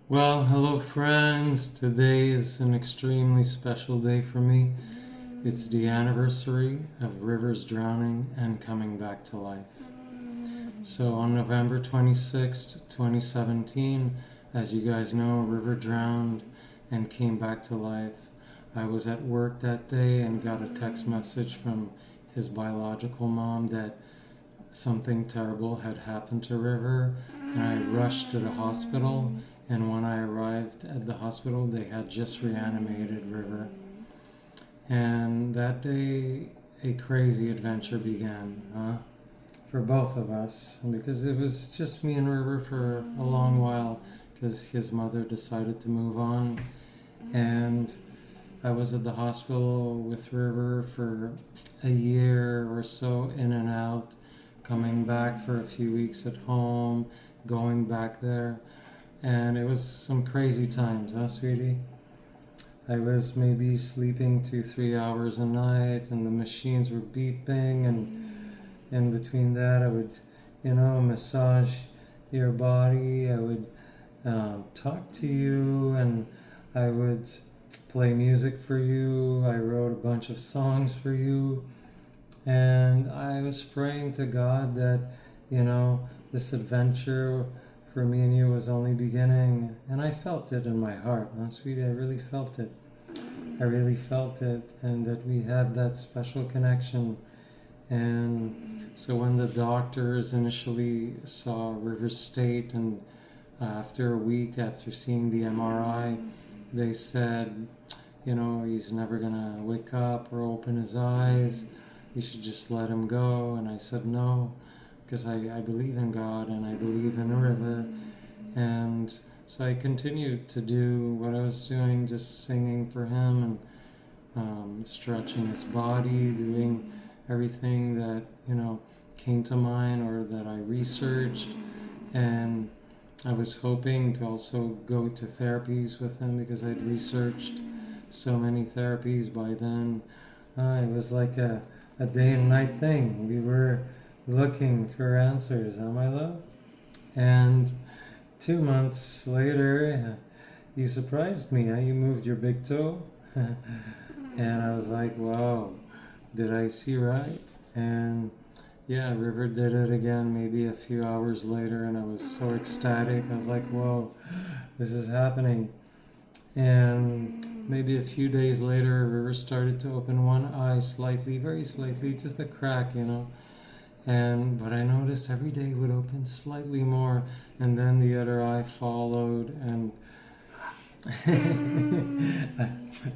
Well, hello friends. Today is an extremely special day for me. It's the anniversary of Rivers drowning and coming back to life. So on November 26th, 2017, as you guys know, River drowned and came back to life. I was at work that day and got a text message from his biological mom that something terrible had happened to River, and I rushed to the hospital. And when I arrived at the hospital, they had just reanimated River. And that day, a crazy adventure began, for both of us, because it was just me and River for a long while, because his mother decided to move on. And I was at the hospital with River for a year or so, in and out, coming back for a few weeks at home, going back there. And it was some crazy times, sweetie? I was maybe sleeping 2-3 hours a night, and the machines were beeping, and in between that, I would, massage your body. I would talk to you, and I would play music for you. I wrote a bunch of songs for you, and I was praying to God that, this adventure for me and you was only beginning, and I felt it in my heart, sweetie. I really felt it. And that we had that special connection. And so when the doctors initially saw River's state, and after a week after seeing the MRI, they said, he's never gonna wake up or open his eyes. You should just let him go. And I said no, because I believe in God and I believe in a River. And so I continued to do what I was doing, just singing for him and stretching his body, doing everything that, came to mind or that I researched. And I was hoping to also go to therapies with him, because I'd researched so many therapies by then. It was like a day and night thing. We were looking for answers, my love? And 2 months later, you surprised me, You moved your big toe. And I was like, wow, did I see right? And yeah, River did it again maybe a few hours later, and I was so ecstatic. I was like, whoa, this is happening. And maybe a few days later, River started to open one eye slightly, very slightly, just a crack, but I noticed every day it would open slightly more, and then the other eye followed, and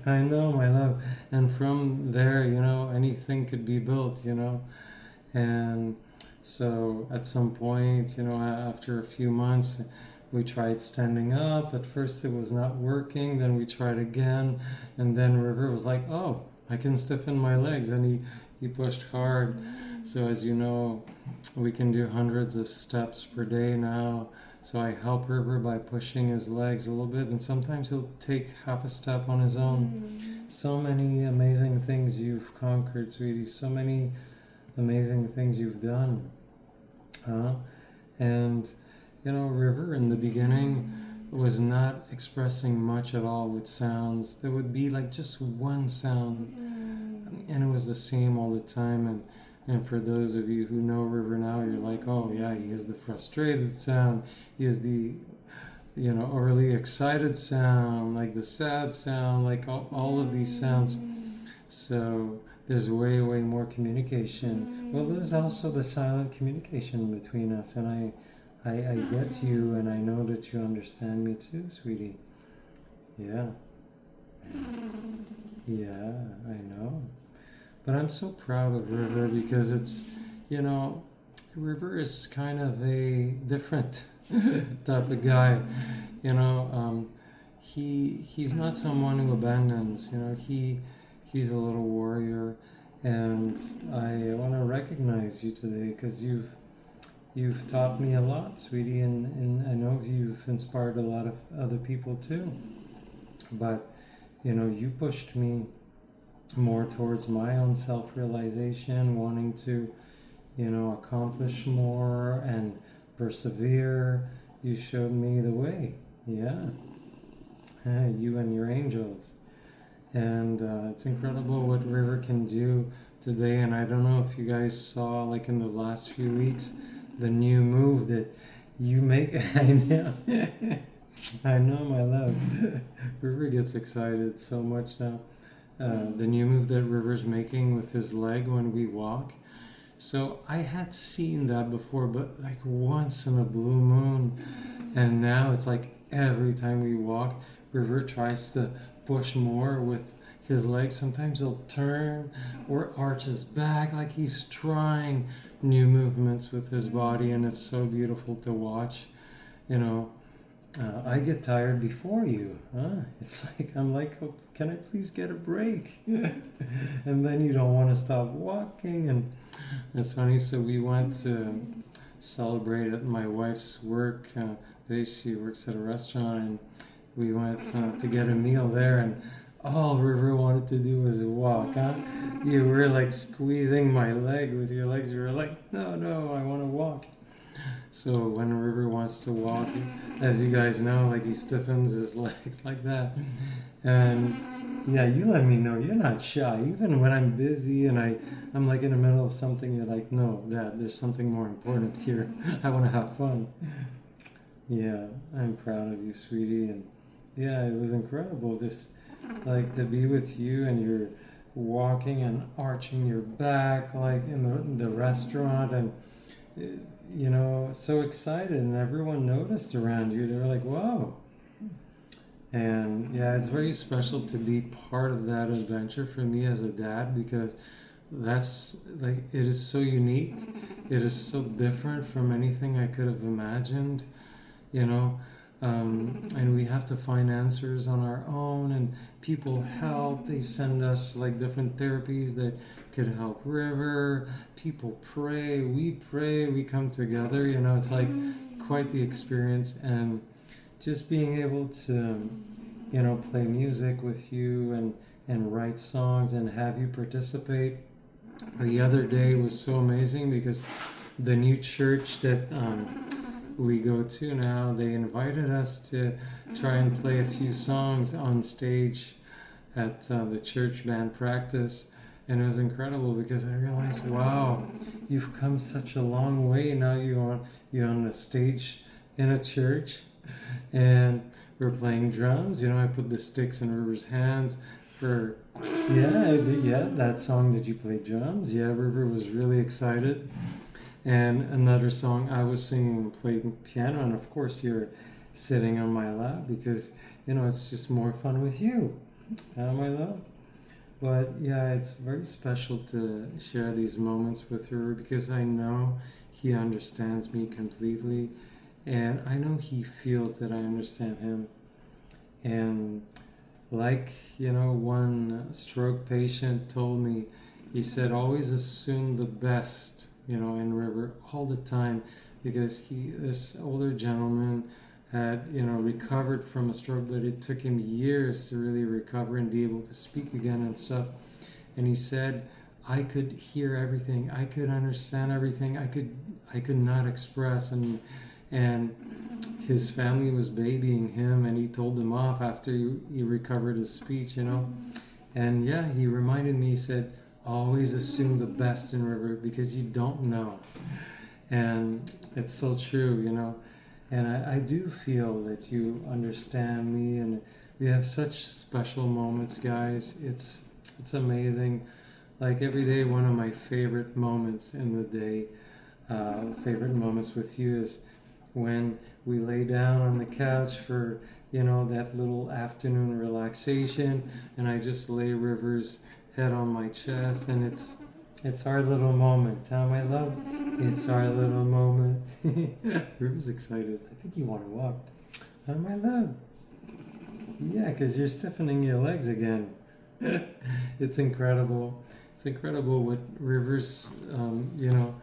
I know, my love. And from there, anything could be built, And so at some point, after a few months, we tried standing up. At first it was not working, then we tried again, and then River was like, oh, I can stiffen my legs, and he pushed hard. So as you know, we can do hundreds of steps per day now. So I help River by pushing his legs a little bit, and sometimes he'll take half a step on his own. So many amazing things you've conquered, sweetie. So many amazing things you've done. And, River in the beginning was not expressing much at all with sounds. There would be like just one sound, and it was the same all the time. And for those of you who know River now, you're like, oh yeah, he has the frustrated sound. He has the, overly excited sound, like the sad sound, like all of these sounds. So there's way, way more communication. Well, there's also the silent communication between us, and I get you, and I know that you understand me too, sweetie. Yeah. Yeah, I know. But I'm so proud of River, because it's, River is kind of a different type of guy. He's not someone who abandons. He's a little warrior, and I want to recognize you today, because you've taught me a lot, sweetie, and I know you've inspired a lot of other people too. But you pushed me more towards my own self-realization, wanting to, accomplish more and persevere. You showed me the way. Yeah. you and your angels. And it's incredible what River can do today. And I don't know if you guys saw, like in the last few weeks, the new move that you make. I know. I know, my love. River gets excited so much now. The new move that River's making with his leg when we walk. So I had seen that before, but like once in a blue moon. And now it's like every time we walk, River tries to push more with his legs. Sometimes he'll turn or arch his back, like he's trying new movements with his body, and it's so beautiful to watch. You know, I get tired before you. It's like, I'm like, oh, can I please get a break? And then you don't want to stop walking. And it's funny. So we went to celebrate at my wife's work. Today she works at a restaurant, and we went to get a meal there, and all River wanted to do was walk. You were like squeezing my leg with your legs. You were like, no, I want to walk. So when River wants to walk, as you guys know, like he stiffens his legs like that. And yeah, you let me know you're not shy. Even when I'm busy and I'm like in the middle of something, you're like, no, Dad, there's something more important here. I want to have fun. Yeah, I'm proud of you, sweetie. And yeah, it was incredible. Just like to be with you, and you're walking and arching your back like in the restaurant, and you know, so excited, and everyone noticed around you. They were like, wow. And yeah, it's very special to be part of that adventure for me as a dad, because that's like, it is so unique. It is so different from anything I could have imagined, you know. And we have to find answers on our own, and people help. They send us like different therapies that could help River. People pray, we come together, you know. It's like quite the experience. And just being able to, you know, play music with you and write songs and have you participate. The other day was so amazing, because the new church that we go to now, they invited us to try and play a few songs on stage at the church band practice. And it was incredible, because I realized, wow, you've come such a long way. Now you're on the stage in a church, and we're playing drums. You know, I put the sticks in River's hands for, yeah, that song that you played drums. Yeah, River was really excited. And another song I was singing and playing piano, and of course you're sitting on my lap, because, you know, it's just more fun with you, my love. But yeah, it's very special to share these moments with her, because I know he understands me completely, and I know he feels that I understand him. And like, you know, one stroke patient told me, he said, always assume the best, you know, in River all the time, because this older gentleman had, you know, recovered from a stroke, but it took him years to really recover and be able to speak again and stuff. And he said, I could hear everything, I could understand everything, I could not express. And his family was babying him, and he told them off after he recovered his speech, you know. And yeah, he reminded me, he said, always assume the best in River, because you don't know. And it's so true, you know. And I do feel that you understand me, and we have such special moments, guys. It's amazing. Like every day, one of my favorite moments in the day, favorite moments with you, is when we lay down on the couch for, you know, that little afternoon relaxation, and I just lay River's head on my chest, and it's our little moment, huh, my love? It's our little moment. River's excited. I think you want to walk, huh, my love? Yeah, because you're stiffening your legs again. It's incredible. It's incredible what River's, you know,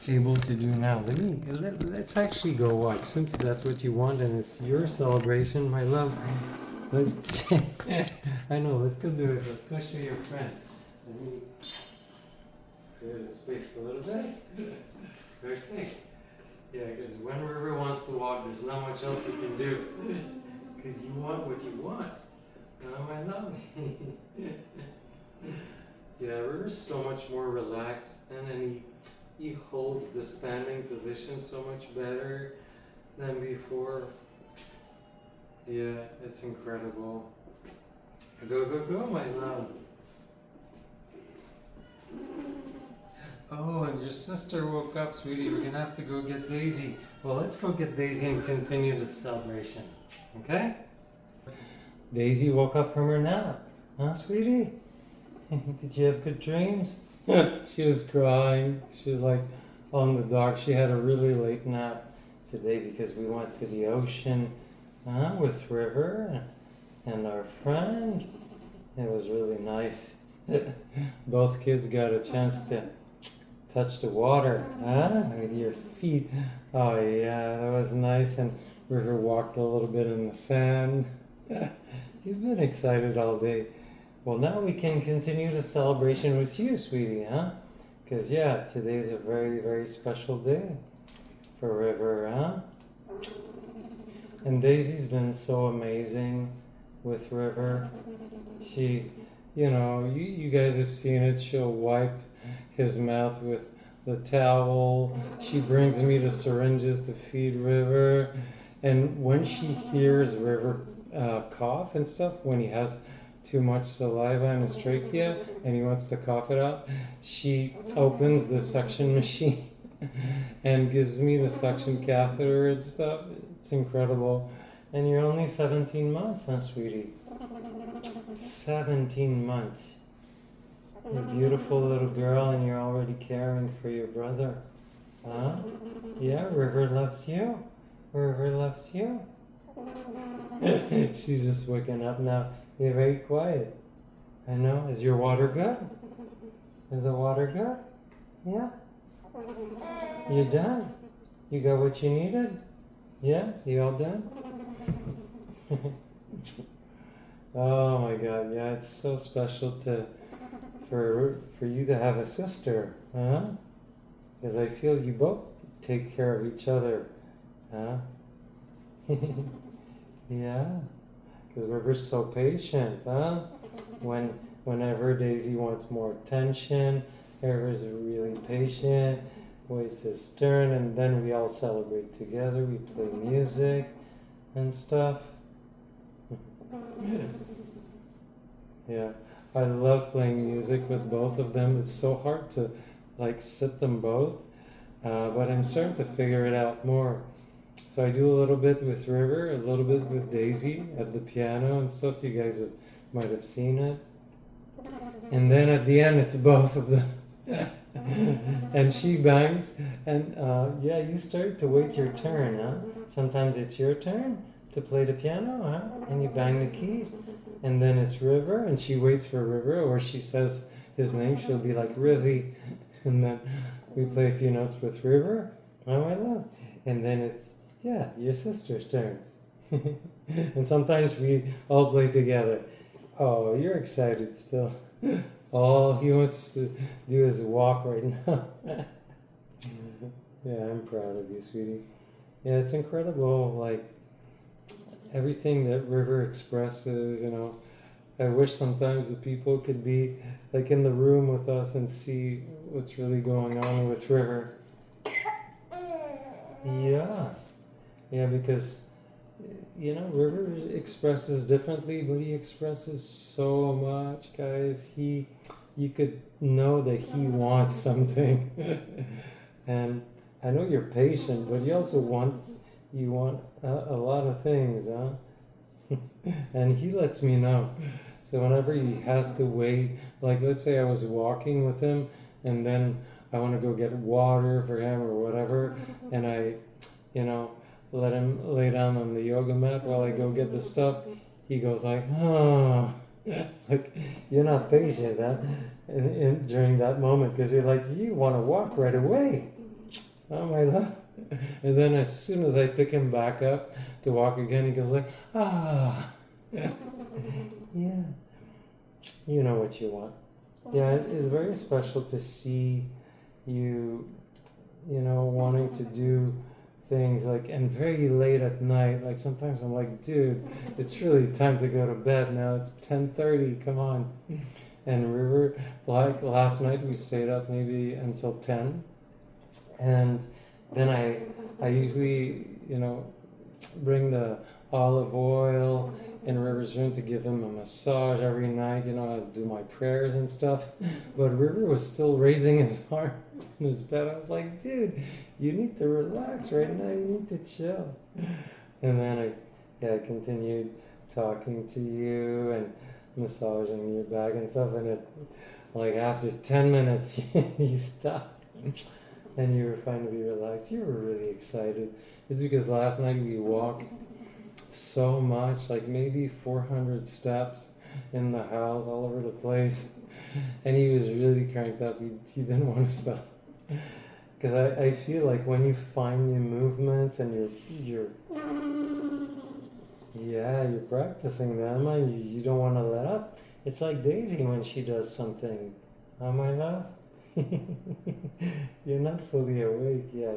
able to do now. Let's actually go walk, since that's what you want and it's your celebration, my love. I know, let's go do it. Let's go show your friends. Let me clear the space a little bit. Okay. Yeah, because when River wants to walk, there's not much else you can do. Because you want what you want. Oh, my love. Yeah, River's so much more relaxed, and then he holds the standing position so much better than before. Yeah, it's incredible. Go, go, go, my love. Oh, and your sister woke up, sweetie. We're gonna have to go get Daisy. Well, let's go get Daisy and continue the celebration. Okay? Daisy woke up from her nap. Huh, sweetie? Did you have good dreams? She was crying. She was like on the dock. She had a really late nap today because we went to the ocean with River and our friend. It was really nice. Both kids got a chance to touch the water with your feet. Oh yeah, that was nice. And River walked a little bit in the sand. You've been excited all day. Well, now we can continue the celebration with you, sweetie, huh? Because yeah, today's a very, very special day for River, huh? And Daisy's been so amazing with River. She, you guys have seen it. She'll wipe his mouth with the towel. She brings me the syringes to feed River. And when she hears River cough and stuff, when he has too much saliva in his trachea and he wants to cough it out, she opens the suction machine and gives me the suction catheter and stuff. It's incredible. And you're only 17 months, huh, sweetie? 17 months. You're a beautiful little girl and you're already caring for your brother. Huh? Yeah, River loves you. River loves you. She's just waking up now. You're very quiet. I know. Is your water good? Is the water good? Yeah? You done? You got what you needed? Yeah? You all done? Oh my God, yeah, it's so special for you to have a sister, huh? Because I feel you both take care of each other, huh? Yeah, because River's so patient, huh? Whenever Daisy wants more attention, River's really patient, waits his turn, and then we all celebrate together. We play music and stuff. Yeah, I love playing music with both of them. It's so hard to sit them both, but I'm starting to figure it out more. So I do a little bit with River, a little bit with Daisy at the piano and stuff. You guys might have seen it. And then at the end, it's both of them. And she bangs, and yeah, you start to wait your turn, huh? Sometimes it's your turn to play the piano, huh? And you bang the keys. And then it's River, and she waits for River, or she says his name, she'll be like, Rivy. And then we play a few notes with River, oh my love. And then it's, yeah, your sister's turn. And sometimes we all play together. Oh, you're excited still. All he wants to do is walk right now. Yeah, I'm proud of you, sweetie. Yeah, it's incredible, everything that River expresses, I wish sometimes the people could be in the room with us and see what's really going on with River. Yeah. Yeah, because River expresses differently, but he expresses so much, guys. You could know that he wants something. And I know you're patient, but you also want a lot of things, huh? And he lets me know. So whenever he has to wait, let's say I was walking with him and then I want to go get water for him or whatever, and I, let him lay down on the yoga mat while I go get the stuff, he goes oh, you're not patient, huh? During that moment, because you're you want to walk right away. Oh my love. And then as soon as I pick him back up to walk again, he goes Yeah. You know what you want. Yeah, it's very special to see you, wanting to do things, like, and very late at night. Like sometimes I'm like, dude, it's really time to go to bed now. It's 10:30. Come on. And River, like last night, we stayed up maybe until 10, and then I usually, bring the olive oil in River's room to give him a massage every night. I do my prayers and stuff. But River was still raising his arm in his bed. I was like, dude, you need to relax right now. You need to chill. And then I continued talking to you and massaging your back and stuff. And like after 10 minutes, you stopped and you were finally relaxed. You were really excited. It's because last night we walked so much, like maybe 400 steps in the house, all over the place, and he was really cranked up. He didn't want to stop, because I feel like when you find new movements and you're practicing them and you don't want to let up. It's like Daisy when she does something. Oh, my love? You're not fully awake yet,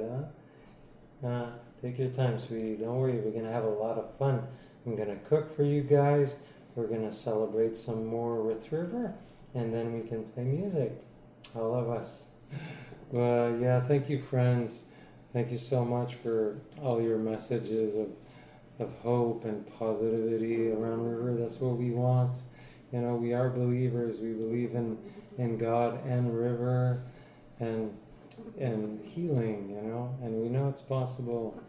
huh? Take your time, sweetie. Don't worry. We're going to have a lot of fun. I'm going to cook for you guys. We're going to celebrate some more with River. And then we can play music. All of us. Well, yeah, thank you, friends. Thank you so much for all your messages of hope and positivity around River. That's what we want. We are believers. We believe in God and River and healing, and we know it's possible.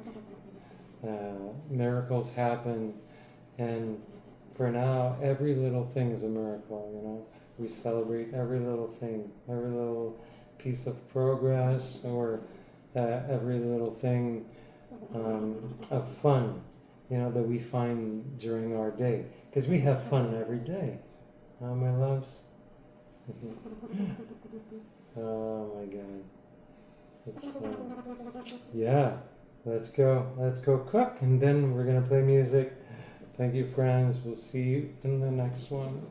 Miracles happen, and for now, every little thing is a miracle. We celebrate every little thing, every little piece of progress, or every little thing of fun, that we find during our day, because we have fun every day. Oh, my loves. Oh my God. It's yeah. Let's go cook, and then we're gonna play music. Thank you, friends. We'll see you in the next one.